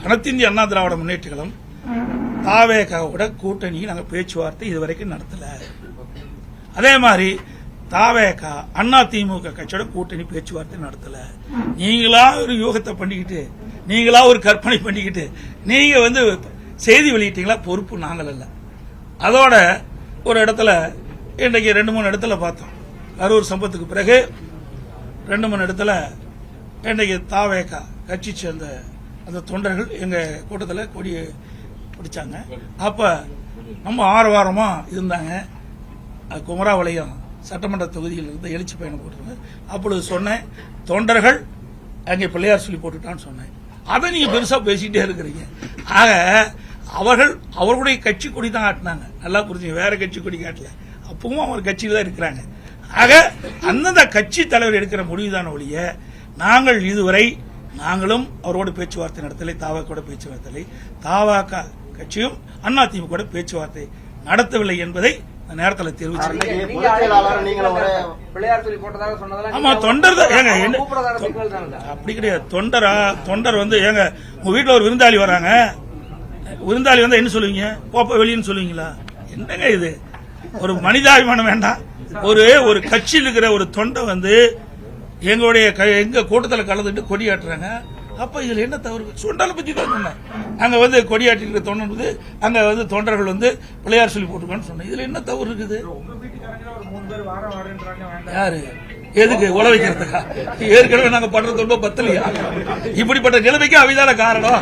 அனைத்திந்திய அண்ணா திராவிட முன்னேற்ற கழகம் தாவேகாவோட கூட்டணி நாங்கள் பேச்சுவார்த்தை இதுவரைக்கும் நடத்தல. அதே மாதிரி தாவேகா அண்ணா திமுக கட்சியோட கூட்டணி பேச்சுவார்த்தை நடத்தல. நீங்களா ஒரு யோகத்தை பண்ணிக்கிட்டு, நீங்களா ஒரு கற்பனை பண்ணிக்கிட்டு நீங்க செய்தி வெளியிட்டீங்களா? பொறுப்பு நாங்கள் அல்ல. அதோட ஒரு இடத்துல இன்றைக்கு 2-3 இடத்துல பார்த்தோம். கரூர் சம்பவத்துக்கு பிறகு 2-3 இடத்துல இன்றைக்கு தாவேகா கட்சி சேர்ந்த அந்த தொண்டர்கள் எங்க கூட்டத்தில் கொடியை பிடிச்சாங்க. அப்ப நம்ம ஆரவாரமா இருந்தாங்க. குமராவளையம் சட்டமன்ற தொகுதியில் இருந்து எழுச்சி பயணம் போட்டிருந்தாங்க. அப்பொழுது சொன்னேன், தொண்டர்கள் அங்கே பிள்ளையார் சொல்லி போட்டுட்டான்னு சொன்னேன். அதை நீங்க பெருசா பேசிட்டே இருக்கிறீங்க. ஆக அவர்களுடைய கட்சி கொடி தான் காட்டினாங்க. நல்லா புரிஞ்சுங்க, வேற கட்சி கொடி காட்டல. அப்பவும் அவர் கட்சியில தான் இருக்கிறாங்க. ஆக அந்தந்த கட்சி தலைவர் எடுக்கிற முடிவுதான ஒழிய நாங்கள் இதுவரை நாங்களும் அவரோடு பேச்சுவார்த்தை நடத்தலை, தாவாக்கோட பேச்சுவார்த்தை, தாவாக கட்சியும் அதிமுக பேச்சுவார்த்தை நடத்தவில்லை என்பதை நேரத்தில் தெரிவிச்சு. ஆமா, தொண்டர் அப்படி கிடையாது. தொண்டர் ஏங்க உங்க வீட்டுல ஒரு விருந்தாளி வராங்க, விருந்தாளி வந்தா என்ன சொல்லுவீங்க? போப்ப வெளியின்னு சொல்லுவீங்களா? என்னங்க இது? ஒரு மனிதாபிமானம் வேண்டாம். ஒரு கட்சியில் இருக்கிற ஒரு தொண்டை எங்க கூட்டத்தில் கலந்துட்டு கொடியாட்டுறாங்க. அப்ப இதுல என்ன தவறு? சுண்டலை பத்தி தான் சொன்னேன். அங்க கொடியாட்டி தொண்டர் அங்க தொண்டர்கள் பிள்ளையார் சொல்லி போட்டுருக்கான்னு சொன்னேன். இதுல என்ன தவறு இருக்குது? யாரு எதுக்கு உழ வைக்கிறதுக்கா? ஏற்கனவே நாங்க பண்றது ரொம்ப பத்தலையா? இப்படிப்பட்ட நிலைமைக்கு அவைதான காரணம்.